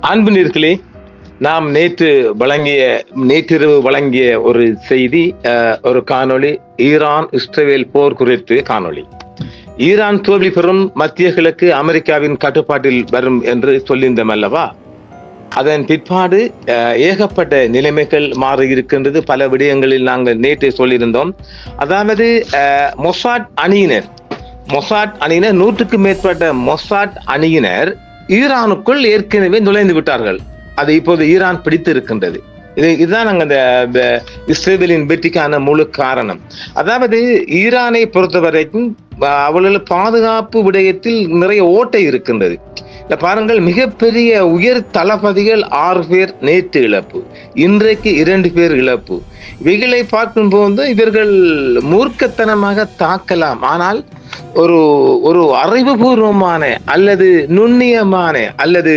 அன்புநீர்களே, நாம் நேற்றிரவு வழங்கிய ஒரு செய்தி, ஒரு காணொளி, ஈரான் இஸ்ரேல் போர் குறித்து காணொளி. ஈரான் தோல்வி பெறும், மத்திய கிழக்கு அமெரிக்காவின் கட்டுப்பாட்டில் வரும் என்று சொல்லியிருந்தோம் அல்லவா? அதன் பிற்பாடு ஏகப்பட்ட நிலைமைகள் மாறி இருக்கின்றது. பல விடயங்களில் நாங்கள் நேற்று சொல்லியிருந்தோம். அதாவது மொசாட் அணியினர் 100க்கும் மேற்பட்ட மொசாட் அணியினர் ஈரானுக்குள் ஏற்கனவே நுழைந்து விட்டார்கள். அது இப்போது ஈரான் பிடித்து இருக்கின்றது. இதுதான் நாங்கள் இஸ்ரேலின் வெற்றிக்கான முழு காரணம். அதாவது ஈரானை பொறுத்த வரைக்கும் அவர்கள் பாதுகாப்பு விடயத்தில் நிறைய ஓட்டை இருக்கின்றது. பாருங்கள், மிகப்பெரிய உயர் தளபதிகள் 6 பேர் நேற்று இழப்பு, இன்றைக்கு 2 பேர் இழப்பு. இவைகளை பார்க்கும்போது இவர்கள் மூர்க்கத்தனமாக தாக்கலாம், ஆனால் ஒரு அறிவுபூர்வமான அல்லது நுண்ணியமான அல்லது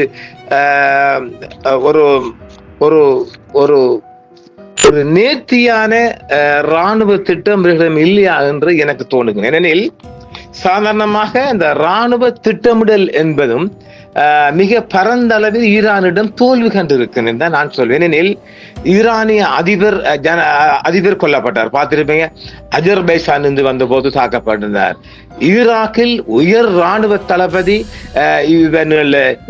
ஒரு ஒரு ஒரு ஒரு நேர்த்தியான இராணுவ திட்டம் இவர்களிடம் இல்லையா என்று எனக்கு தோணுகிறது. ஏனெனில் சாதாரணமாக இந்த இராணுவ திட்டமிடல் என்பதும் மிக பரந்த அளவில் ஈரானிடம் தோல்வி கண்டிருக்கிறேன் தான் நான் சொல்வேன். ஏனெனில் ஈரானிய அதிபர் கொல்லப்பட்டார், பார்த்திருப்பீங்க. அஜர்பைசான் இருந்து வந்த போது தாக்கப்பட்டிருந்தார். ஈராக்கில் உயர் இராணுவ தளபதி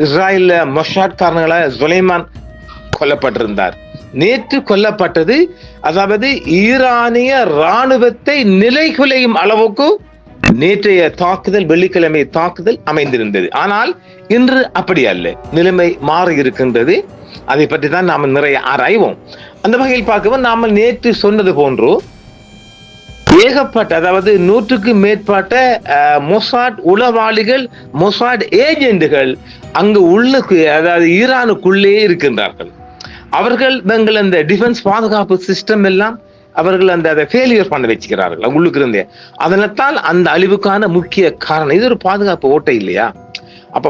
இஸ்ராயல் மொசாட் காரணங்களாக சுலைமான் கொல்லப்பட்டிருந்தார். நேற்று கொல்லப்பட்டது, அதாவது ஈரானிய இராணுவத்தை நிலைகுலையும் அளவுக்கு நேற்றைய தாக்குதல், வெள்ளிக்கிழமை தாக்குதல் அமைந்திருந்தது. ஆனால் இன்று அப்படி அல்ல, நிலைமை மாறி இருக்கின்றது. அதை பற்றி தான் நாம் நிறைய ஆராய்வோம். அந்த வகையில் பார்க்கவும் நாம நேற்று சொன்னது போன்று ஏகப்பட்ட, அதாவது 100க்கும் மேற்பட்ட மொசாட் உளவாளிகள், மொசாட் ஏஜென்ட்டுகள் அங்கு உள்ளுக்கு, அதாவது ஈரானுக்குள்ளே இருக்கின்றார்கள். அவர்கள் தங்கள் அந்த டிஃபென்ஸ் பாதுகாப்பு சிஸ்டம் எல்லாம் அவர்கள் அதை ஃபெயிலியர் பண்ண வச்சுக்கிறார்கள் உள்ளுக்கு இருந்தே. அதனால்தான் அந்த அழிவுக்கான முக்கிய காரணம். இது ஒரு பாதுகாப்பு ஓட்டை இல்லையா? அப்ப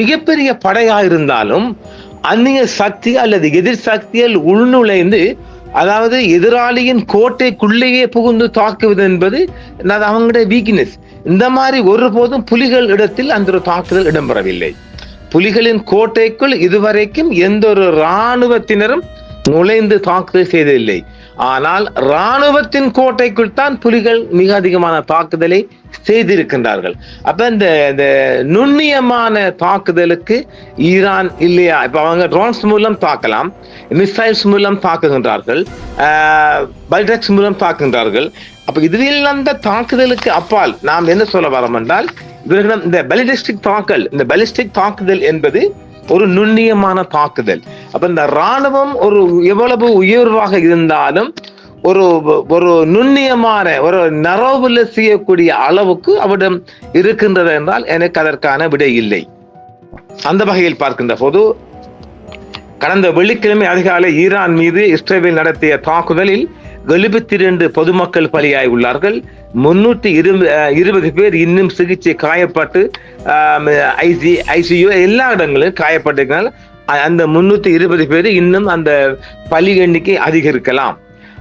மிகப்பெரிய படையா இருந்தாலும் அந்நிய சக்தி அல்லது எதிர் சக்திகள் உள்நுழைந்து, அதாவது எதிராளியின் கோட்டைக்குள்ளேயே புகுந்து தாக்குவது என்பது அவங்களுடைய வீக்னஸ். இந்த மாதிரி ஒருபோதும் புலிகள் இடத்தில் அந்த ஒரு தாக்குதல் இடம்பெறவில்லை. புலிகளின் கோட்டைக்குள் இதுவரைக்கும் எந்த ஒரு இராணுவத்தினரும் நுழைந்து தாக்குதல் செய்ததில்லை. ஆனால் இராணுவத்தின் கோட்டைக்குள் தான் புலிகள் மிக அதிகமான தாக்குதலை செய்திருக்கின்றார்கள். அப்ப இந்த நுண்ணியமான தாக்குதலுக்கு ஈரான் இல்லையா? இப்ப அவங்க ட்ரோன்ஸ் மூலம் தாக்கலாம், மிசைல்ஸ் மூலம் தாக்குகின்றார்கள், பல்டெக்ஸ் மூலம் தாக்குகின்றார்கள். அப்ப இதுவில் அந்த தாக்குதலுக்கு அப்பால் நாம் என்ன சொல்ல வரோம் என்றால், இவர்களிடம் இந்த பாலிஸ்டிக் தாக்குதல் என்பது ஒரு நுண்ணியமான தாக்குதல். அப்ப இந்த இராணுவம் ஒரு எவ்வளவு உயர்வாக இருந்தாலும் ஒரு நுண்ணியமான ஒரு நரவுல செய்யக்கூடிய அளவுக்கு அவரிடம் இருக்கின்றது என்றால் எனக்கு அதற்கான விடை இல்லை. அந்த வகையில் பார்க்கின்ற போது கடந்த வெள்ளிக்கிழமை அதிகாலை ஈரான் மீது இஸ்ரேல் நடத்திய தாக்குதலில் 72 பொதுமக்கள் பலியாகி உள்ளார்கள். 320 பேர் இன்னும் சிகிச்சை காயப்பட்டு ஐசியு எல்லா இடங்களும் காயப்பட்டிருக்கிறார்கள். அந்த 320 பேர் இன்னும் அந்த பலி எண்ணிக்கை அதிகரிக்கலாம்.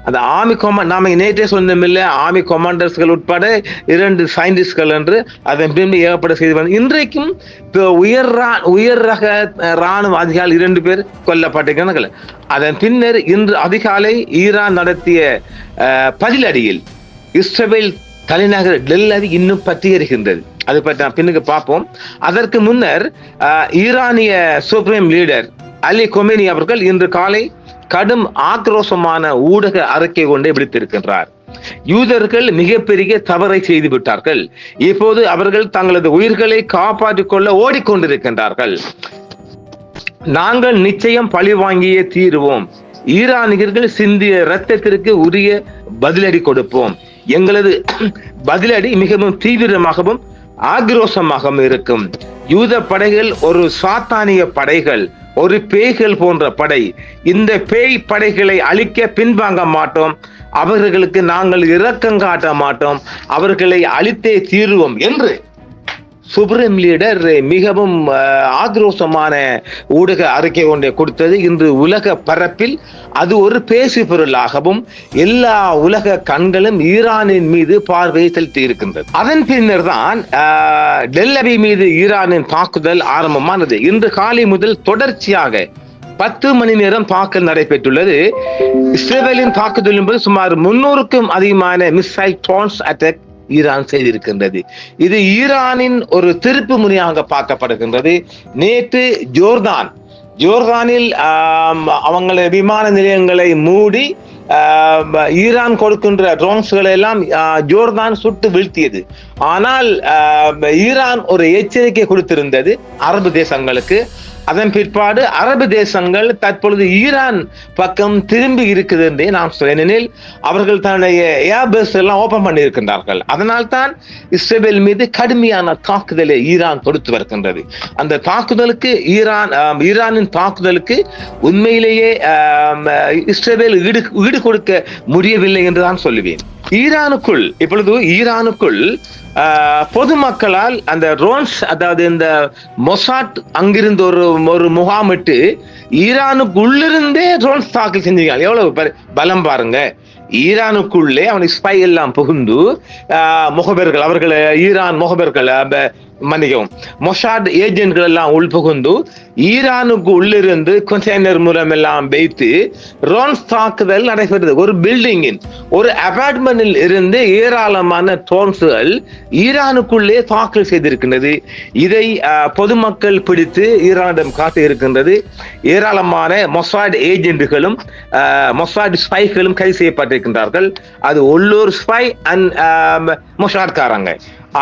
அந்த ஆர்மி நாம நேற்றே சொன்னமில்லை, ஆர்மி கமாண்டர்ஸ்கள் உட்பட 2 சயின்டிஸ்ட்கள் என்று அதன் பின்பு ஏகப்பட செய்து இன்றைக்கும் உயர் ரக இராணுவ அதிகாரிகள் 2 பேர் கொல்லப்பட்டிருக்கிறார்கள். அதன் பின்னர் இன்று அதிகாலை ஈரான் நடத்திய பதிலடியில் இஸ்ரேல் தலைநகர் டெல்லி இன்னும் பற்றியிருக்கின்றது. அது பற்றி நான் பின்னுக்கு பார்ப்போம். அதற்கு முன்னர் ஈரானிய சுப்ரீம் லீடர் அலி கொமேனி அவர்கள் இன்று காலை கடும் ஆக்ரோஷமான ஊடக அறிக்கை கொண்டே விடுத்திருக்கின்றார். யூதர்கள் மிகப்பெரிய தவறை செய்து விட்டார்கள், இப்போது அவர்கள் தங்களது உயிர்களை காப்பாற்றிக் கொள்ள ஓடிக்கொண்டிருக்கின்றார்கள். நாங்கள் நிச்சயம் பழி வாங்கியே தீருவோம். ஈரானியர்கள் சிந்திய இரத்தத்திற்கு உரிய பதிலடி கொடுப்போம். எங்களது பதிலடி மிகவும் தீவிரமாகவும் ஆக்ரோஷமாகவும் இருக்கும். யூத படைகள் ஒரு சாத்தானிய படைகள், ஒரு பேய்கள் போன்ற படை. இந்த பேய் படைகளை அழிக்க பின்வாங்க மாட்டோம். அவர்களுக்கு நாங்கள் இரக்கம் காட்ட மாட்டோம். அவர்களை அழித்தே தீருவோம் என்று சுப்ரீம் லீடர் மிகவும் ஆக்ரோஷமான ஊடக அறிக்கை ஒன்றை கொடுத்தது. இன்று உலக பரப்பில் அது ஒரு பேசு பொருளாகவும் எல்லா உலக கண்களும் ஈரானின் மீது பார்வையை செலுத்தி இருக்கின்றது. அதன் பின்னர் தான் டெல் அவி மீது ஈரானின் தாக்குதல் ஆரம்பமானது. இன்று காலை முதல் தொடர்ச்சியாக 10 மணி நேரம் தாக்கல் நடைபெற்றுள்ளது. இஸ்ரேலின் தாக்குதல் என்பது சுமார் 300க்கும் அதிகமான மிசைல் ட்ரோன்ஸ் அட்டாக் ஈரான் செய்திருக்கின்றது. இது ஈரானின் ஒரு திருப்பு முறையாக பார்க்கப்படுகின்றது. நேற்று ஜோர்தானில் அவங்கள விமான நிலையங்களை மூடி ஈரான் கொடுக்கின்ற ட்ரோன்ஸ்களை எல்லாம் ஜோர்தான் சுட்டு வீழ்த்தியது. ஆனால் ஈரான் ஒரு எச்சரிக்கை கொடுத்திருந்தது அரபு தேசங்களுக்கு. அதன் பிற்பாடு அரபு தேசங்கள் தற்பொழுது ஈரான் பக்கம் திரும்பி இருக்குது என்றே நாம் ஏனெனில் அவர்கள் தன்னுடைய ஏர்பேஸ் எல்லாம் ஓபன் பண்ணி இருக்கின்றார்கள். அதனால் தான் இஸ்ரேல் மீது கடுமையான தாக்குதலை ஈரான் தொடுத்து வருகின்றது. அந்த தாக்குதலுக்கு ஈரானின் தாக்குதலுக்கு உண்மையிலேயே இஸ்ரேல் ஈடு கொடுக்க முடியவில்லை என்றுதான் சொல்லுவேன். ஈரானுக்குள் பொதுமக்களால் அந்த ரோன்ஸ், அதாவது இந்த மொசாட் அங்கிருந்து ஒரு முகாமிட்டு ஈரானுக்கு உள்ளிருந்தே ரோன்ஸ் தாக்கல் செஞ்சாங்க. எவ்வளவு பலம் பாருங்க. ஈரானுக்குள்ளே அவனுக்கு ஸ்பை எல்லாம் புகுந்து முகபர்கள், அவர்கள் ஈரான் முகபர்கள் மன்னிக்கவும் மொசாட் ஏஜென்ட்கள் எல்லாம் உள்புகுந்து ஈரானுக்கு உள்ளிருந்து கண்டெய்னர் மூலம் எல்லாம் வைத்து ரோன்ஸ் தாக்குதல் நடைபெறுது. ஒரு பில்டிங்கின் ஒரு அபார்ட்மெண்டில் இருந்து ஏராளமான ட்ரோன்ஸ்கள் ஈரானுக்குள்ளே தாக்கல் செய்திருக்கின்றது. இதை பொதுமக்கள் பிடித்து ஈரானிடம் காட்டி இருக்கின்றது. ஏராளமான மொசாட் ஏஜென்ட்களும் மொசாட் ஸ்பைகளும் கைது செய்யப்பட்டிருக்கின்றார்கள். அது உள்ளூர் ஸ்பை அண்ட் மொசாட்காரங்க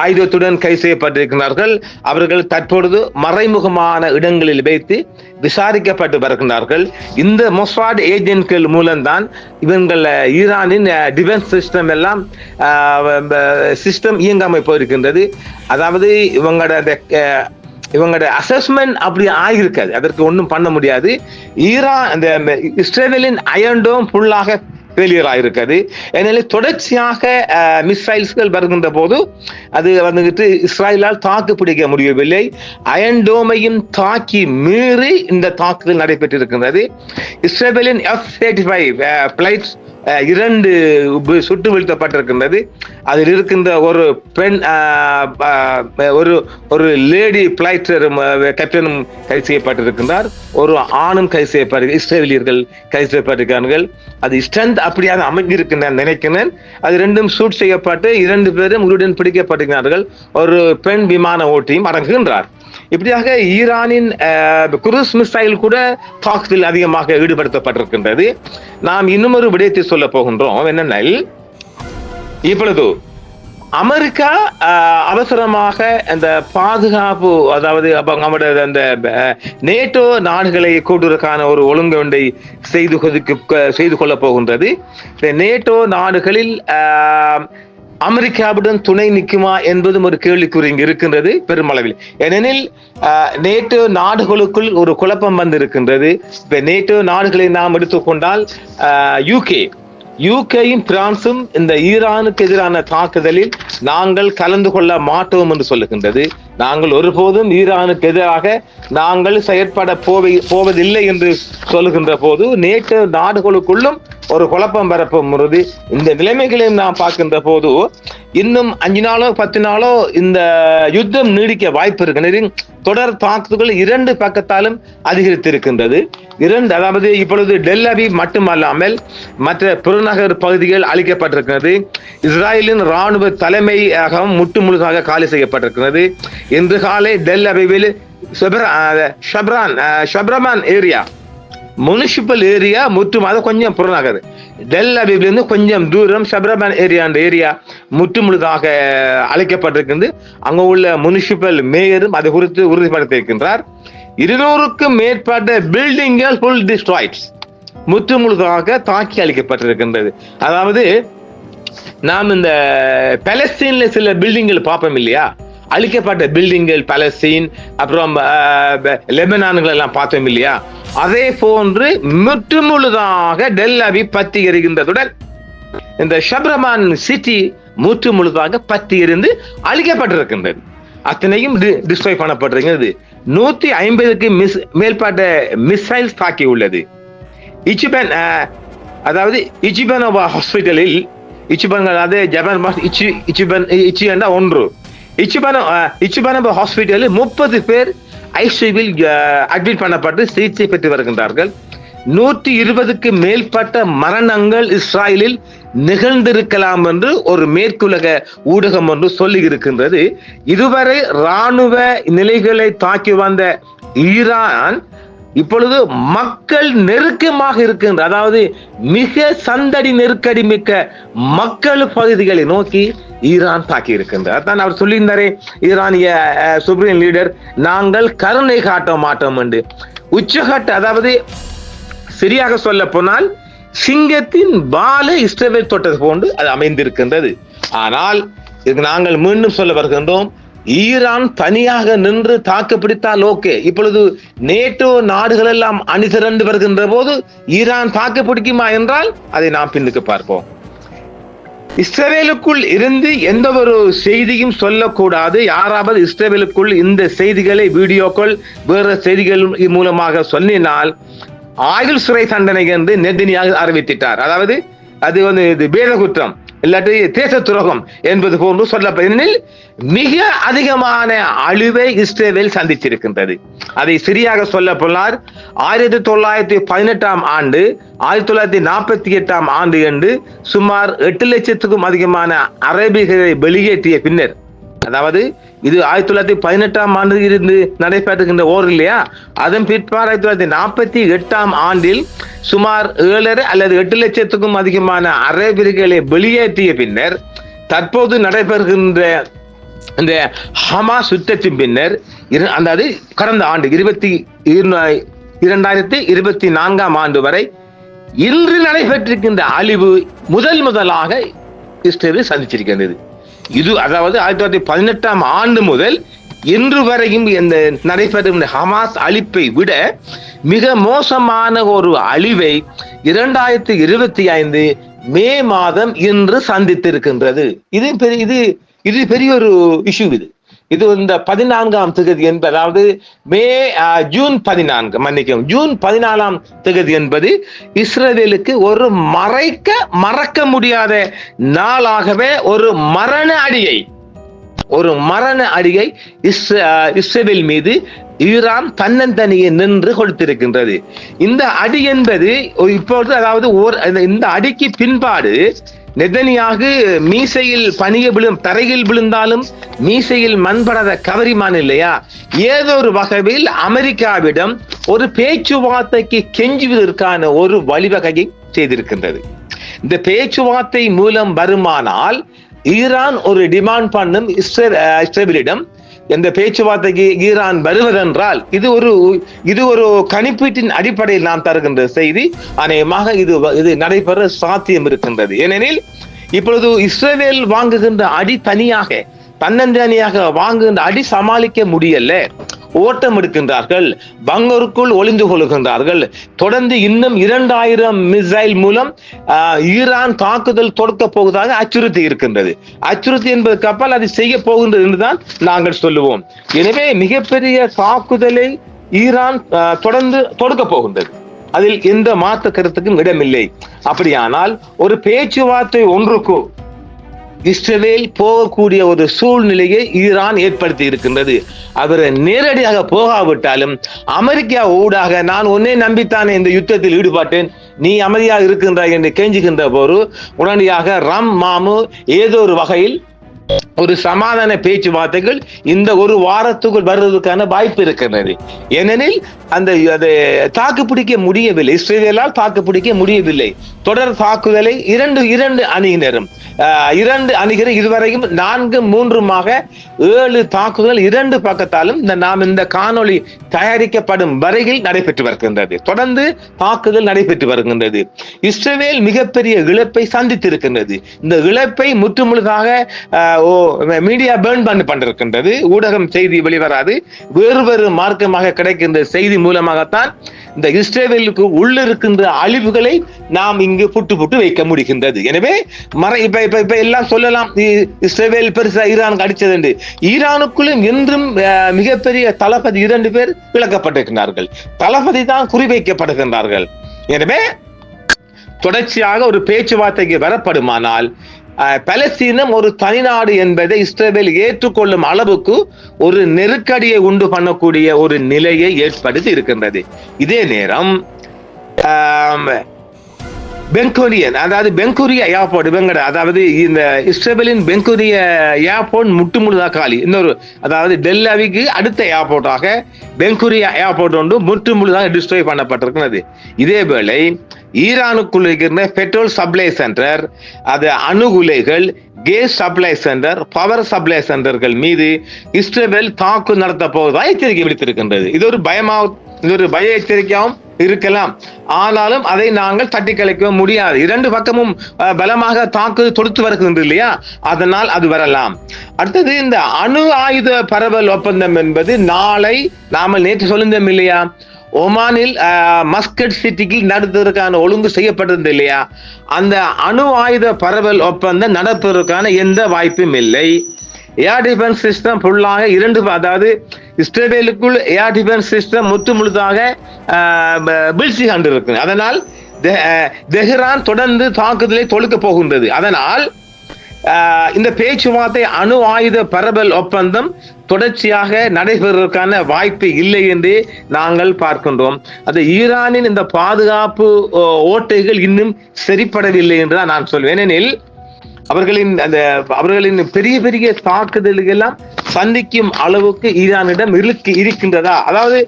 ஆயுதத்துடன் கைது செய்யப்பட்டிருக்கிறார்கள். அவர்கள் தற்பொழுது மறைமுகமான இடங்களில் வைத்து விசாரிக்கப்பட்டு வருகின்றார்கள். இந்த மொசாட் ஏஜென்ட்கள் மூலம்தான் இவங்கள் ஈரானின் டிஃபென்ஸ் சிஸ்டம் எல்லாம் சிஸ்டம் இயங்காமல் போயிருக்கின்றது. அதாவது இவங்களோட அசஸ்மெண்ட் அப்படி ஆகியிருக்காது. அதற்கு ஒன்றும் பண்ண முடியாது. இஸ்ரேலின் அயர்ன் டோம் ஃபுல்லாக ஃபெயிலியர் ஆயிருக்காது. ஏனெனில் தொடர்ச்சியாக மிசைல்ஸ்கள் வருகின்ற போது அது வந்துகிட்டு இஸ்ரேலால் தாக்கு பிடிக்க முடியவில்லை. அயர்ன் டோமையும் தாக்கி மீறி இந்த தாக்குதல் நடைபெற்றிருக்கின்றது. இஸ்ரேலின் F-35 பிளைட்ஸ் 2 சுட்டு வீழ்த்தப்பட்டிருக்கின்றது. அதில் இருக்கின்ற ஒரு பெண் ஒரு லேடி பிளைட்டர் கேப்டனும் கைது செய்யப்பட்டிருக்கின்றார். ஒரு ஆணும் கைது செய்யப்பட்டு இஸ்ரேலியர்கள் கைது செய்யப்பட்டிருக்கிறார்கள். அது ஸ்ட்ரென்த் அப்படியாக அமைஞ்சிருக்கின்றன நினைக்கிறேன். அது 2ம் ஷூட் செய்யப்பட்டு 2 பேரும் உயிருடன் பிடிக்கப்பட்டிருக்கிறார்கள். ஒரு பெண் விமான ஓட்டியும் அடங்குகின்றார். இப்படியாக ஈரானின் குரூஸ் மிசைல் கூட தாக்குதல் அதிகமாக ஈடுபடுத்தப்பட்டிருக்கின்றது. நாம் இன்னும் ஒரு விடயத்தை சொல்ல போகின்றோம். என்னென்ன, இப்பொழுது அமெரிக்கா அவசரமாக அந்த பாதுகாப்பு, அதாவது அவங்களுடைய அந்த நேட்டோ நாடுகளை கூடுவதற்கான ஒரு ஒழுங்கு ஒன்றை செய்து கொள்ள போகின்றது. நேட்டோ நாடுகளில் அமெரிக்காவுடன் துணை நிற்குமா என்பதும் ஒரு கேள்விக்குறி இங்கு இருக்கின்றது பெருமளவில். ஏனெனில் நேட்டோ நாடுகளுக்குள் ஒரு குழப்பம் வந்து இருக்கின்றது. இப்ப நேட்டோ நாடுகளை நாம் எடுத்துக்கொண்டால் யூகேயும் பிரான்சும் இந்த ஈரானுக்கு எதிரான தாக்குதலில் நாங்கள் கலந்து கொள்ள மாட்டோம் என்று சொல்லுகின்றது. நாங்கள் ஒருபோதும் ஈரானுக்கு எதிராக நாங்கள் செயற்பட போவதில்லை என்று சொல்லுகின்ற போது நேட்டோ நாடுகளுக்குள்ளும் ஒரு குழப்பம் வரப்போகிறது. இந்த நிலைமைகளையும் நாம் பார்க்கின்ற போது இன்னும் 5 நாளோ 10 நாளோ இந்த யுத்தம் நீடிக்க வாய்ப்பு இருக்கிறது. தொடர் தாக்குதல்கள் 2 பக்கத்தாலும் அதிகரித்திருக்கின்றது. அதாவது இப்பொழுது டெல் அவிவ் மட்டுமல்லாமல் மற்ற புறநகர் பகுதிகள் அளிக்கப்பட்டிருக்கிறது. இஸ்ரேலின் ராணுவ தலைமையகம் முழுதாக காலி செய்யப்பட்டிருக்கிறது. இன்று காலை டெல் அவிவில் ஷப்ரமான் ஏரியா முனிசிபல் ஏரியா முற்றுமாக கொஞ்சம் புறநகர், டெல் அவிவிலிருந்து கொஞ்சம் தூரம் ஷப்ரமான் ஏரியா முழுதாக அழைக்கப்பட்டிருக்கிறது. அங்கு உள்ள முனிசிபல் மேயரும் அது குறித்து உறுதிப்படுத்தியிருக்கின்றார். 200க்கும் மேற்பட்ட பில்டிங்கள் ஃபுல் டிஸ்ட்ராய்ட்ஸ் முழுதாக தாக்கி அளிக்கப்பட்டிருக்கின்றது. அதாவது நாம் இந்த பாலஸ்தீன்ல சில பில்டிங்கள் பார்ப்போம் இல்லையா, அழிக்கப்பட்ட பில்டிங்கள் பாலஸ்தீன், அப்புறம் லெபனான்கள் எல்லாம் பார்த்தோம் இல்லையா, அதே போன்று முழுதாக டெல் அவிவ் பற்றி எரிகின்றதுடன் இந்த ஷப்ரமான் சிட்டி முழுதாக பற்றி எரிந்து அழிக்கப்பட்டிருக்கின்றது. அத்தனையும் டிஸ்ட்ராய் பண்ணப்பட்டிருக்கிறது. 150க்கு மேற்பட்ட மிசைல்ஸ் தாக்கி உள்ளது. அதாவது இச்சிபனோவா ஹாஸ்பிட்டலில் இச்சிபனோவா ஹாஸ்பிட்டலில் 30 பேர் ஐசியூவில் அட்மிட் பண்ணப்பட்டு சிகிச்சை பெற்று வருகின்றார்கள். 120க்கு மேற்பட்ட மரணங்கள் இஸ்ராயலில் நிகழ்ந்திருக்கலாம் என்று ஒரு மேற்குலக ஊடகம் ஒன்று சொல்லி இருக்கின்றது. இதுவரை இராணுவ நிலைகளை தாக்கி வந்த ஈரான் இப்பொழுது மக்கள் நெருக்கமாக இருக்கின்ற, அதாவது மிக சந்தடி நெருக்கடி மிக்க மக்கள் பகுதிகளை நோக்கி ஈரான் தாக்கி இருக்கின்றார். அதான் அவர் சொல்லியிருந்தாரே, ஈரானிய சுப்ரீம் லீடர், நாங்கள் கருணை காட்ட மாட்டோம் என்று. உச்சகட்ட, அதாவது சரியாக சொல்ல போனால் சிங்கத்தின் பால இஸ்ரவேல் தொட்டது போன்று அது அமைந்திருக்கின்றது. ஆனால் நாங்கள் மீண்டும் சொல்ல வருகின்றோம், ஈரான் தனியாக நின்று தாக்கு பிடித்தால் ஓகே. இப்பொழுது நேட்டோ நாடுகள் எல்லாம் அணிதிரண்டு வருகின்ற போது ஈரான் தாக்கு பிடிக்குமா என்றால் அதை நாம் பின்னுக்கு பார்ப்போம். இஸ்ரவேலுக்குள் இருந்து எந்த ஒரு செய்தியும் சொல்லக்கூடாது. யாராவது இஸ்ரவேலுக்குள் இந்த செய்திகளை, வீடியோக்கள், வேறு செய்திகள் மூலமாக சொன்னினால் ஆயுள் சிறை தண்டனை என்று நெதன்யாகு அறிவித்திட்டார். அதாவது அது இது வேத குற்றம் இல்லாட்டி தேச துரோகம் என்பது போன்று சொல்லப்படில் மிக அதிகமான அழிவை இஸ்ரேல் சந்திச்சிருக்கின்றது. அதை சரியாக சொல்ல போனால் 1918 ஆண்டு 1948 ஆண்டு என்று சுமார் 8 லட்சத்துக்கும் அதிகமான அரேபியர்களை வெளியேற்றிய பின்னர், அதாவது இது 1918 ஆண்டு இருந்து நடைபெற்றுகின்ற ஓர் இல்லையா, அதன் பிற்பாடு 1948 ஆண்டில் சுமார் 7 அல்லது 8 லட்சத்துக்கும் அதிகமான அரேபியர்களை வெளியேற்றிய பின்னர் தற்போது நடைபெறுகின்ற இந்த ஹமாஸ் யுத்தத்தின் பின்னர், அதாவது கடந்த ஆண்டு 2024 ஆண்டு வரை இன்று நடைபெற்றிருக்கின்ற அழிவு முதலாக இஸ்ரேல் சந்திச்சிருக்கின்றது. இது அதாவது 1918 ஆண்டு முதல் இன்று வரையும் இந்த நடைபெறும் ஹமாஸ் அழிப்பை விட மிக மோசமான ஒரு அழிவை 2025 மே மாதம் இன்று சந்தித்திருக்கின்றது. இது பெரிய ஒரு இஷ்யூ. இது இந்த 14ஆம் தேதி என்பது, அதாவது ஜூன் 14ஆம் தேதி என்பது இஸ்ரவேலுக்கு ஒரு மறக்க முடியாத நாளாகவே ஒரு மரண அடியை இஸ்ரவேல் மீது ஈரான் தன்னந்தனியே நின்று கொடுத்திருக்கின்றது. இந்த அடி என்பது இப்பொழுது, அதாவது இந்த அடிக்கு பின்பாடு நெதன்யாகு மீசையில் தரையில் விழுந்தாலும் மீசையில் மண்படாத கவரிமான் இல்லையா, ஏதோ ஒரு வகையில் அமெரிக்காவிடம் ஒரு பேச்சுவார்த்தைக்கு கெஞ்சுவதற்கான ஒரு வழிவகையை செய்திருக்கின்றது. இந்த பேச்சுவார்த்தை மூலம் வருமானால் ஈரான் ஒரு டிமாண்ட் பண்ணும் இஸ்ரேலிடம், இந்த பேச்சுவார்த்தைக்கு ஈரான் வருவதென்றால் இது ஒரு கணிப்பீட்டின் அடிப்படையில் நாம் தருகின்ற செய்தி. அநேகமாக இது நடைபெற சாத்தியம் இருக்கின்றது. ஏனெனில் இப்பொழுது இஸ்ரேல் வாங்குகின்ற அடி தன்னந்தனியாக வாங்குகின்ற அடி சமாளிக்க முடியல. ஓட்டம் எடுக்கின்றார்கள், பங்கருக்குள் ஒளிந்து கொள்கின்றார்கள். தொடர்ந்து இன்னும் 2000 மிசைல் மூலம் ஈரான் தாக்குதல் தொடுக்க போவதாக அச்சுறுத்தி இருக்கின்றது. அச்சுறுத்தி என்பது கப்பல் அது செய்ய போகின்றது என்றுதான் நாங்கள் சொல்லுவோம். எனவே மிகப்பெரிய தாக்குதலை ஈரான் தொடர்ந்து தொடுக்க போகின்றது. அதில் எந்த மாற்று கருத்துக்கும் இடமில்லை. அப்படியானால் ஒரு பேச்சுவார்த்தை ஒன்றுக்கு இஸ்ரேல் போகக்கூடிய ஒரு சூழ்நிலையை ஈரான் ஏற்படுத்தி இருக்கின்றது. அவர் நேரடியாக போகாவிட்டாலும் அமெரிக்கா ஊடாக, நான் உன்னை நம்பித்தானே இந்த யுத்தத்தில் ஈடுபட்டேன், நீ அமைதியாக இருக்கின்றாய் என்று கெஞ்சுகின்ற போது உடனடியாக மாமு ஏதோ ஒரு வகையில் ஒரு சமாதான பேச்சுவார்த்தைகள் இந்த ஒரு வாரத்துக்குள் வருவதற்கான வாய்ப்பு இருக்கிறது. ஏனெனில் அதை தாக்கு பிடிக்க முடியவில்லை, இஸ்ரேலால் தாக்கு பிடிக்க முடியவில்லை. தொடர் தாக்குதலை இரண்டு அணியினரும் இதுவரையும் 4-3 7 தாக்குதல் 2 பக்கத்தாலும் நாம் இந்த காணொளி தயாரிக்கப்படும் வரையில் நடைபெற்று வருகின்றது. தொடர்ந்து தாக்குதல் நடைபெற்று வருகின்றது. இஸ்ரேல் மிகப்பெரிய இழப்பை சந்தித்திருக்கின்றது. இந்த இழப்பை முற்றுமுழுதாக மீடியா பேர்ன் பண்ணிருக்கின்றது. ஊடகம் செய்தி வெளிவராது, வேறு மார்க்கமாக கிடைக்கின்ற செய்தி மூலமாகத்தான் இந்த இஸ்ரேலுக்கு உள்ளிருக்கின்ற அழிவுகளை நாம் இங்கு புட்டு வைக்க முடிகின்றது. எனவே இப்ப எல்லாம் சொல்லலாம் இஸ்ரேல் பெருசா ஈரானுக்கு அடிச்சது என்று. ஈரானுக்குள்ளும் இன்றும் மிகப்பெரிய தளபதி 2 பேர் விளக்கப்பட்டிருக்கிறார்கள். தளபதி தான் குறிவைக்கப்படுகின்றார்கள். எனவே தொடர்ச்சியாக ஒரு பேச்சுவார்த்தைக்கு வரப்படுமானால் பலஸ்தீனம் ஒரு தனிநாடு என்பதை இஸ்ரேல் ஏற்றுக்கொள்ளும் அளவுக்கு ஒரு நெருக்கடியை உண்டு பண்ணக்கூடிய ஒரு நிலையை ஏற்படுத்தி இருக்கின்றது. இதே நேரம் பென்குரியன், அதாவது பென்குரியா ஏர்போர்ட், அதாவது இந்த இஸ்ரேலின் பென்குரிய ஏர்போர்ட் முற்றுமுழுதாக காலி. இன்னொரு, அதாவது டெல்லாவிக்கு அடுத்த ஏர்போர்ட்டாக பென்குரியா ஏர்போர்ட் ஒன்று முற்றுமுழுதாக டிஸ்ட்ராய் பண்ணப்பட்டிருக்கிறது. இதேவேளை ஈரானுக்குள் இருக்கின்ற பெட்ரோல் சப்ளை சென்டர், அது அணுகுலைகள், gas supply centre, power supply சென்டர்கள் மீது இஸ்ரேல் தாக்கு நடத்த போவதாக எச்சரிக்கை விடுத்திருக்கின்றது. இது ஒரு பய எச்சரிக்கையாகவும் இருக்கலாம். ஆனாலும் அதை நாங்கள் தட்டி கழிக்க முடியாது. 2 பக்கமும் பலமாக தாக்கு தொடுத்து வருகின்றது இல்லையா, அதனால் அது வரலாம். அடுத்தது இந்த அணு ஆயுத பரவல் ஒப்பந்தம் என்பது நாளை நாம நேற்று சொல்லியிருந்தோம் இல்லையா, ஒமானில் மஸ்கட் சிட்டிக்கு நடத்துவதற்கான ஒழுங்கு செய்யப்பட்டது இல்லையா, அந்த அணு ஆயுத பரவல் ஒப்பந்தம் நடப்பதற்கான எந்த வாய்ப்பும் இல்லை. ஏர் டிஃபென்ஸ் சிஸ்டம் ஃபுல்லாக 2, அதாவது இஸ்ரேலுக்குள் ஏர் டிஃபென்ஸ் சிஸ்டம் முழுதாக வீழ்ச்சி கண்டிருக்கு. அதனால் தெஹ்ரான் தொடர்ந்து தாக்குதலை தொடுக்க போகின்றது. அதனால் இந்த பேச்சுவார்த்தை அணு ஆயுத பரவல் ஒப்பந்தம் தொடர்ச்சியாக நடைபெறுவதற்கான வாய்ப்பு இல்லை என்று நாங்கள் பார்க்கின்றோம். அது ஈரானின் இந்த பாதுகாப்பு ஓட்டைகள் இன்னும் சரிப்படவில்லை என்று நான் சொல்வேன். ஏனெனில் அவர்களின் பெரிய பெரிய தாக்குதல்கள் எல்லாம் சந்திக்கும் அளவுக்கு ஈரானிடம் இருக்கின்றதா, அதாவது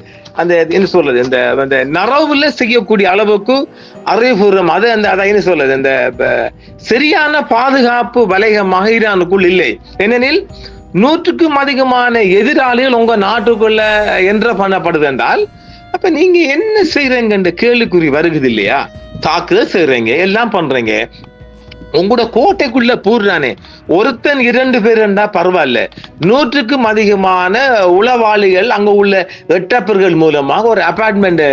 அந்த என்ன சொல்றது, இந்த நரவுல செய்யக்கூடிய அளவுக்கு அறிவுபூர்வம், அது என்ன சொல்றது, இந்த சரியான பாதுகாப்பு வலையமாக ஈரானுக்குள் இல்லை. ஏனெனில் 100க்கும் அதிகமான எதிராளிகள் உங்க நாட்டுக்குள்ள என்ற பண்ணப்படுது என்றால், அப்ப நீங்க என்ன செய்யறீங்க கேள்விக்குறி வருகுது இல்லையா. தாக்குதல் செய்யறீங்க, எல்லாம் பண்றீங்க, உங்களோட கோட்டைக்குள்ள பூர்றானே, ஒருத்தன் 2 பேர் இருந்தா பரவாயில்ல, 100க்கும் அதிகமான உளவாளிகள் அங்க உள்ள எட்டப்பர்கள் மூலமாக ஒரு அபார்ட்மெண்ட்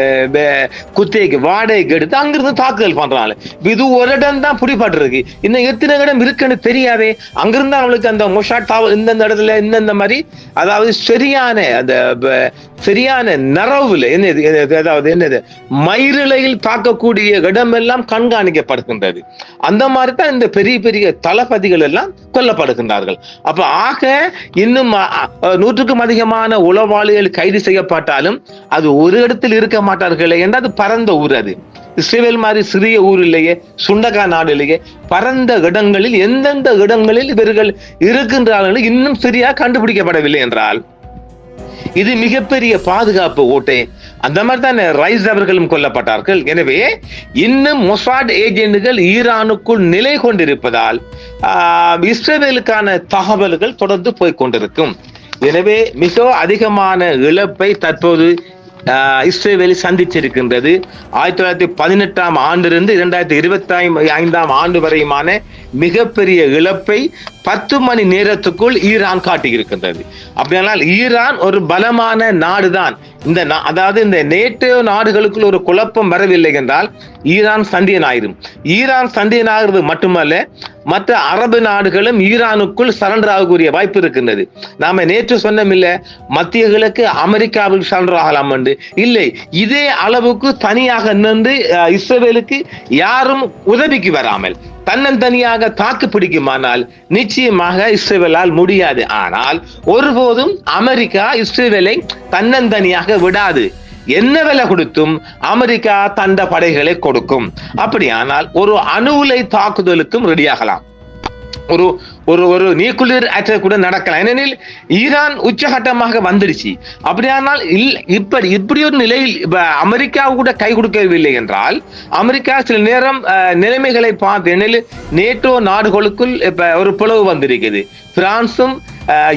குத்தகைக்கு வாடகைக்கு எடுத்து அங்கிருந்து தாக்குதல் பண்றாங்க. இது ஒரு இடம் தான் பிடிபட்டிருக்கு, இன்னும் எத்தனை இடம் இருக்குன்னு தெரியாதே. அங்கிருந்து அவங்களுக்கு அந்த மொஷாட் டாவர் இந்தந்த இடத்துல இந்த மாதிரி, அதாவது சரியான நரவுல அதாவது என்னது மயிரிழையில் தாக்கக்கூடிய இடமெல்லாம் கண்காணிக்கப்படுகின்றது. அந்த மாதிரி தான் இந்த பெரிய பெரிய தளபதிகள் எல்லாம் கொல்லப்படுகின்றார்கள். அப்ப ஆக இன்னும் 100க்கும் அதிகமான உளவாளிகள் கைது செய்யப்பட்டாலும் அது ஒரு இடத்தில் இருக்க மாட்டார்களே என்று, அது பரந்த ஊர். அது இஸ்ரேல் மாதிரி சிறிய ஊர் இல்லையே, சுண்டகா நாடு இல்லையே, பரந்த இடங்களில் எந்தெந்த இடங்களில் இவர்கள் இருக்கின்றார்கள் இன்னும் சரியா கண்டுபிடிக்கப்படவில்லை என்றால் இது மிகப்பெரிய பாதுகாப்பு ஓட்டை. அந்த மாதிரி தான் ரைஸ் அவர்களும் கொல்லப்பட்டார்கள். எனவே இன்னும் மொசாட் ஏஜென்ட்கள் ஈரானுக்குள் நிலை கொண்டிருப்பதால் இஸ்ரேலுக்கான தகவல்கள் தொடர்ந்து போய்கொண்டிருக்கும். எனவே மிக அதிகமான இழப்பை தற்போது இஸ்ரேல் சந்திச்சிருக்கின்றது. 1918ஆம் ஆண்டிலிருந்து 2025ஆம் ஆண்டு வரையுமான மிகப்பெரிய இழப்பை 10 மணி நேரத்துக்குள் ஈரான் காட்டியிருக்கின்றது. அப்படியானால் ஈரான் ஒரு பலமான நாடுதான். அதாவது இந்த நேட்டோ நாடுகளுக்குள் ஒரு குழப்பம் வரவில்லை என்றால் ஈரான் சந்தியனாயிரும். ஈரான் சந்தியனாகிறது மட்டுமல்ல, மற்ற அரபு நாடுகளும் ஈரானுக்குள் சரண்டர் ஆகக்கூடிய வாய்ப்பு இருக்கின்றது. நாம நேற்று சொன்னமில்ல, மத்திய கிழக்கு அமெரிக்காவில் சரண்டர் ஆகலாம் என்று. இல்லை, இதே அளவுக்கு தனியாக நின்று இஸ்ரேலுக்கு யாரும் உதவிக்கு வராமல் தன்னந்தனியாக தாக்கு பிடிக்குமானால் நிச்சயமாக இஸ்ரேலால் முடியாது. ஆனால் ஒருபோதும் அமெரிக்கா இஸ்ரேலை தன்னந்தனியாக விடாது. என்ன விலை கொடுத்தும் அமெரிக்கா தந்த படைகளை கொடுக்கும். அப்படியானால் ஒரு அணு உலை தாக்குதலுக்கும் ரெடியாகலாம். ஒரு நியூக்ளியர் அட்டாக் கூட நடக்கலாம். ஏனெனில் ஈரான் உச்சகட்டமாக வந்துடுச்சு. அப்படியானால் இப்படி ஒரு நிலையில் அமெரிக்கா கூட கை கொடுக்கவில்லை என்றால் அமெரிக்கா சில நேரம் நிலைமைகளை பார்த்து, ஏனெனில் நேட்டோ நாடுகளுக்குள் இப்ப ஒரு பிளவு வந்திருக்குது. பிரான்சும்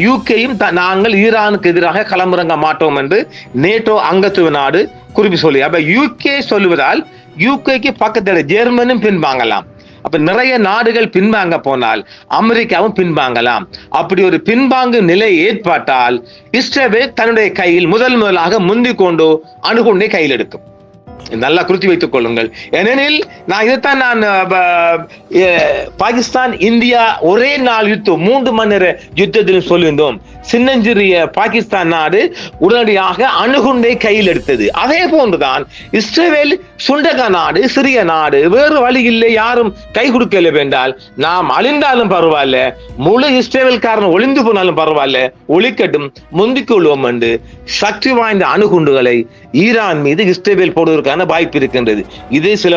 யூகேயும் நாங்கள் ஈரானுக்கு எதிராக களமிறங்க மாட்டோம் என்று நேட்டோ அங்கத்துவ நாடு குறிப்பி சொல்லி, அப்ப யூகே சொல்லுவதால் யூகேக்கு பக்கத்தில் ஜெர்மனும் பின்வாங்கலாம். அப்ப நிறைய நாடுகள் பின்வாங்க போனால் அமெரிக்காவும் பின்வாங்கலாம். அப்படி ஒரு பின்வாங்கு நிலை ஏற்பட்டால் இஸ்ரேல் தன்னுடைய கையில் முதலாக முந்திக் கொண்டு அணுகுண்டை கையில் எடுக்கும். நல்லா குறித்து வைத்துக் கொள்ளுங்கள். ஏனெனில் இதைத்தான் நான் பாகிஸ்தான் இந்தியா ஒரே நாள் யுத்தம் 3 மணி நேர யுத்தத்தில் சொல்லியிருந்தோம். சின்னஞ்சிறிய பாகிஸ்தான் நாடு உடனடியாக அணுகுண்டை கையில் எடுத்தது. அதே போன்றுதான் இஸ்ரேல் சுண்டக நாடு, சிறிய நாடு, வேறு வழி இல்லை, யாரும் கை கொடுக்கல வேண்டால் நாம் அழிந்தாலும் பரவாயில்ல, முழு இஸ்ரேல்காரன் ஒளிந்து போனாலும் பரவாயில்ல, ஒளிக்கட்டும் முந்திக் கொள்வோம் என்று சக்தி வாய்ந்த அணுகுண்டுகளை ஈரான் மீது இஸ்ரேல் போடுவதற்கான வாய்ப்பு இருக்கின்றது. இது சில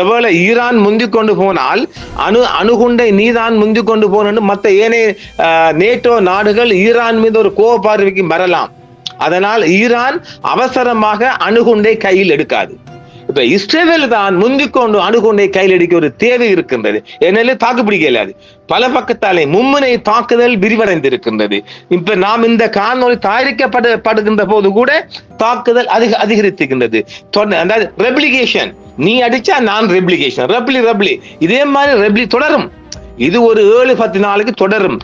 வேளை ஈரான் முந்திக் கொண்டு போனால் அணுகுண்டை நீதான் முந்திக் கொண்டு போன மற்ற ஏனைய நேட்டோ நாடுகள் ஈரான் மீது ஒரு கோப பார்வைக்கு வரலாம். அதனால் ஈரான் அவசரமாக அணுகுண்டை கையில் எடுக்காது. இப்ப இஸ்ரேல் தான் முந்திக்கொண்டு அணுகுண்டை கையில் எடுக்க ஒரு தேவை இருக்கின்றது. ஏனெனில் தாக்குப்பிடிக்க இயலாது. பல பக்கத்தாலே மும்முனை தாக்குதல் விரிவடைந்திருக்கின்றது. இப்ப நாம் இந்த காணொளி தயாரிக்கப்படுகின்ற போது கூட தாக்குதல் அதிகரித்திருக்கின்றது. ரெப்ளிகேஷன், நீ அடிச்சா நான் ரெப்ளிகேஷன், ரெப்ளி இதே மாதிரி ரெப்ளி தொடரும். இது ஒரு 7-10 நாளுக்கு தொடரும்.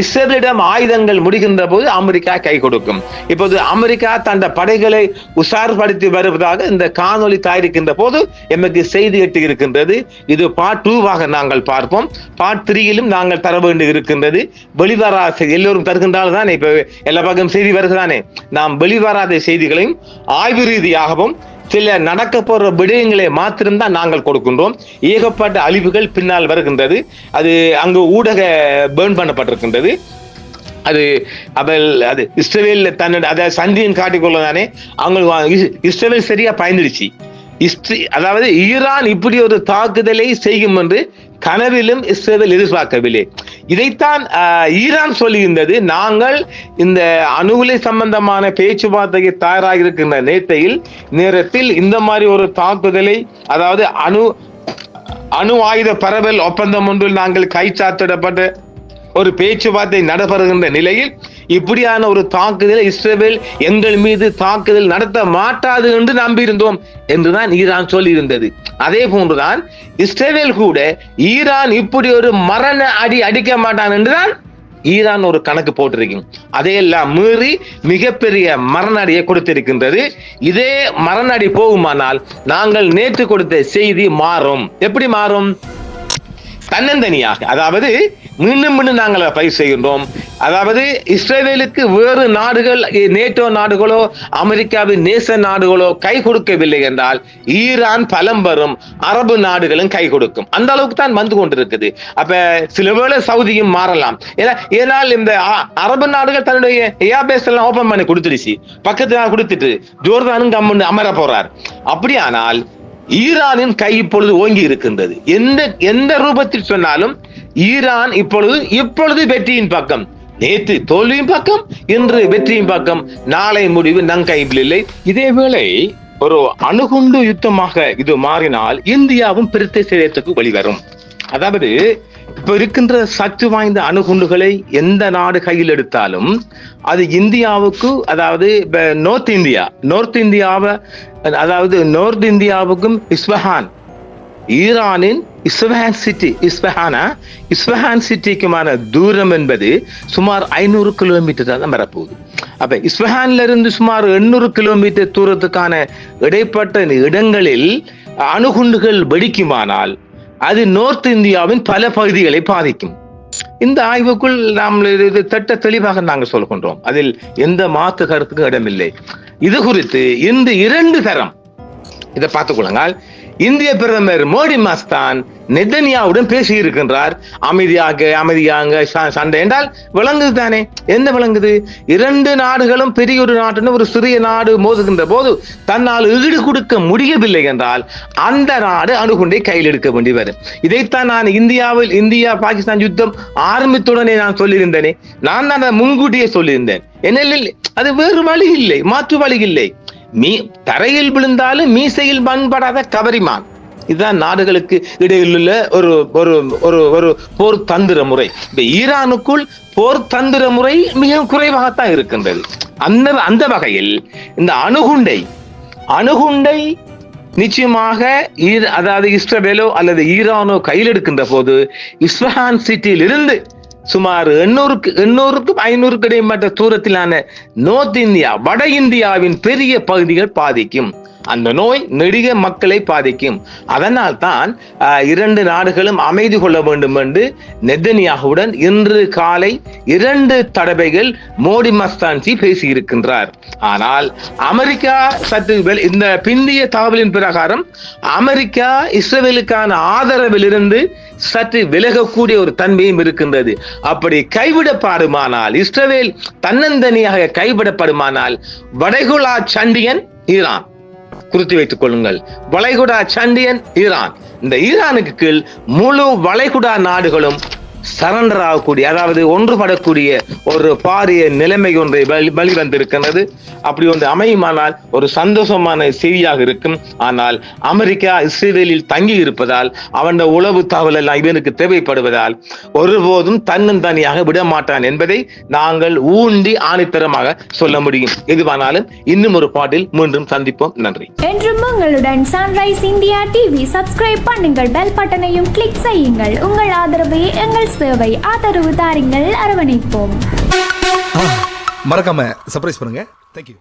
இஸ்ரேலிடம் ஆயுதங்கள் முடிகின்ற போது அமெரிக்கா கை கொடுக்கும். இப்போது அமெரிக்கா தந்த படைகளை உஷார்படுத்தி வருவதாக இந்த காணொளி தயாரிக்கின்ற போது எமக்கு செய்தி எட்டு இருக்கின்றது. இது பார்ட் 2 நாங்கள் பார்ப்போம். பார்ட் 3 நாங்கள் தர வேண்டி இருக்கின்றது. வெளிவராத எல்லோரும் தருகின்றால் தானே இப்ப எல்லா பக்கம் செய்தி வருகிறானே. நாம் வெளிவராத செய்திகளையும் ஆய்வு ரீதியாகவும் சில நடக்க போற விடயங்களை மாத்திரம்தான் நாங்கள் கொடுக்கின்றோம். ஏகப்பட்ட அழிவுகள் பின்னால் வருகின்றது. அது அங்கு ஊடக பேர்ன் பண்ணப்பட்டிருக்கின்றது. அது இஸ்ரேல் அதை சந்தியன் காட்டிக்கொள்ளதானே அவங்க இஸ்ரேல் சரியா பயந்துடுச்சு. அதாவது ஈரான் இப்படி ஒரு தாக்குதலை செய்யும் என்று கனவிலும் இஸ்ரேல் எதிர்பார்க்கவில்லை. இதைத்தான் ஈரான் சொல்லுகின்றது. நாங்கள் இந்த அணுகுலை சம்பந்தமான பேச்சுவார்த்தைக்கு தயாராக இருக்கின்ற நேரத்தில் இந்த மாதிரி ஒரு தாக்குதலை, அதாவது அணு ஆயுத பரவல் ஒப்பந்தம் ஒன்றில் நாங்கள் கைச்சாத்திடப்பட்ட ஒரு பேச்சுவார்த்தை நடைபெறுகின்ற நிலையில் இப்படியான ஒரு தாக்குதலை இஸ்ரேல் எங்கள் மீது தாக்குதல் நடத்த மாட்டாது என்று நம்பியிருந்தோம் என்றுதான் ஈரான் சொல்லியிருந்தது. அதே போன்றுதான் இஸ்ரேல் கூட ஈரான் இப்படி ஒரு மரண அடி அடிக்க மாட்டான் என்றுதான் ஈரான் ஒரு கணக்கு போட்டிருக்கும். அதையெல்லாம் மீறி மிகப்பெரிய மரண அடியை கொடுத்திருக்கின்றது. இதே மரண அடி போகுமானால் நாங்கள் நேற்று கொடுத்த செய்தி மாறும். எப்படி மாறும்? தன்னந்தனியாக, அதாவது மீண்டும் நாங்கள் பயிர் செய்கின்றோம். அதாவது இஸ்ரேலுக்கு வேறு நாடுகள், நேட்டோ நாடுகளோ அமெரிக்காவின் நேச நாடுகளோ கை கொடுக்கவில்லை என்றால் ஈரான் பலம் பெறும், அரபு நாடுகளும் கை கொடுக்கும். அந்த அளவுக்கு தான் வந்து கொண்டிருக்குது. அப்ப சில வேளை சவுதியும் மாறலாம். ஏனால் இந்த அரபு நாடுகள் தன்னுடைய ஏர்பேஸ் எல்லாம் ஓபன் பண்ணி கொடுத்துருச்சு, பக்கத்துல கொடுத்துட்டு ஜோர்தானும் கம்முன்னு அமர போறார். அப்படியானால் ஈரானின் கை இப்பொழுது ஓங்கி இருக்கின்றது. எந்த ரூபத்தில் சொன்னாலும் ஈரான் இப்பொழுது வெற்றியின் பக்கம். நேற்று தோல்வியின் பக்கம், இன்று வெற்றியின் பக்கம், நாளை முடிவு நம் கையில் இல்லை. இதேவேளை ஒரு அணுகுண்டு யுத்தமாக இது மாறினால் இந்தியாவும் பெருத்த சேதத்துக்கு வழிவரும். அதாவது இப்ப இருக்கின்ற சக்தி வாய்ந்த அணுகுண்டுகளை எந்த நாடு கையில் எடுத்தாலும் அது இந்தியாவுக்கு, அதாவது நார்த் இந்தியாவுக்கும் ஈரானின் இஸ்ஃபஹான் சிட்டிக்குமான தூரம் என்பது சுமார் 500 கிலோமீட்டர் தான் வரப்போகுது. அப்ப இஸ்ஃபஹான்ல இருந்து சுமார் 800 கிலோமீட்டர் தூரத்துக்கான இடைப்பட்ட இடங்களில் அணுகுண்டுகள் வெடிக்குமானால் அது நார்த் இந்தியாவின் பல பகுதிகளை பாதிக்கும். இந்த ஆய்வுக்குள் நாம் திட்ட தெளிவாக நாங்கள் சொல்கின்றோம். அதில் எந்த மாற்று கருத்துக்கு இடமில்லை. இது குறித்து இந்த 2 தரம் இதை பார்த்துக் கொள்ளுங்கள். இந்திய பிரதமர் மோடி மாஸ்தான் நெதன்யாவுடன் பேசி இருக்கின்றார். அமைதியாக சண்டை என்றால் விளங்குது தானே? என்ன விளங்குது? 2 நாடுகளும் பெரிய ஒரு நாட்டுன்னு ஒரு சிறிய நாடு மோதுகின்ற போது தன்னால் ஈடு கொடுக்க முடியவில்லை என்றால் அந்த நாடு அணுகுண்டை கையில் எடுக்க வேண்டி வரும். இதைத்தான் நான் இந்தியா பாகிஸ்தான் யுத்தம் ஆரம்பித்துடனே நான் சொல்லியிருந்தேனே. நான் தான் முன்கூட்டியே சொல்லியிருந்தேன். ஏனெனில் அது வேறு வழி இல்லை, மாற்று வழி இல்லை. தரையில் விழுந்தாலும் மீசையில் பண்படாத கவரிமான். இதுதான் நாடுகளுக்கு இடையில் உள்ள ஒரு போர் தந்திர முறை. இந்த ஈரானுக்குள் போர் தந்திர முறை மிக குறைவாகத்தான் இருக்கின்றது. அந்த வகையில் இந்த அணுகுண்டை நிச்சயமாக அதாவது இஸ்ரேலோ அல்லது ஈரானோ கையில் எடுக்கின்ற போது இஸ்ஃபஹான் சிட்டியில் இருந்து சுமார் 800க்கும் 500க்கும் இடைப்பட்ட தூரத்திலான நோர்த் இந்தியா, வட இந்தியாவின் பெரிய பகுதிகள் பாதிக்கும். அந்த நோய் நெடிய மக்களை பாதிக்கும். அதனால் தான் 2 நாடுகளும் அமைதி கொள்ள வேண்டும் என்று நெதன்யாகுவுடன் இன்று காலை 2 தடவைகள் மோடி மஸ்தான்ஜி பேசியிருக்கின்றார். ஆனால் அமெரிக்கா சற்று இந்த பிந்திய தகவலின் பிரகாரம் அமெரிக்கா இஸ்ரேலுக்கான ஆதரவிலிருந்து சற்று விலகக்கூடிய ஒரு தன்மையும் இருக்கின்றது. அப்படி கைவிடப்படுமானால், இஸ்ரேல் தன்னந்தனியாக கைவிடப்படுமானால், வளைகுடா சண்டியன் ஈரான், குறித்து வைத்துக் கொள்ளுங்கள், வளைகுடா சண்டியன் ஈரான், இந்த ஈரானுக்கு கீழ் முழு வளைகுடா நாடுகளும் சரண்டர் ஆகக்கூடிய, அதாவது ஒன்றுபடக்கூடிய ஒரு பாரிய நிலைமை ஒன்றை வெளிவந்திருக்கின்றது. அப்படி ஒன்று அமையுமானால் ஒரு சந்தோஷமான செய்தியாக இருக்கும். ஆனால் அமெரிக்கா இஸ்ரேலில் தங்கி இருப்பதால், அவன் உளவு தகவல் எல்லாம் இவனுக்கு தேவைப்படுவதால் ஒருபோதும் தன்னந்தனியாக விட மாட்டான் என்பதை நாங்கள் ஊண்டி ஆணித்தரமாக சொல்ல முடியும். எதுவானாலும் இன்னும் ஒரு பாட்டில் மீண்டும் சந்திப்போம். நன்றி. என்றும் உங்களுடன் சன்ரைஸ் இந்தியா டிவி. சப்ஸ்கிரைப் பண்ணுங்கள், பெல் பட்டனையும் கிளிக் செய்யுங்கள். உங்கள் ஆதரவை எங்கள் சேவை. ஆதரவு தாருங்கள், அரவணைப்போம். மறக்காம சர்ப்ரைஸ் பண்ணுங்க. தேங்க்யூ.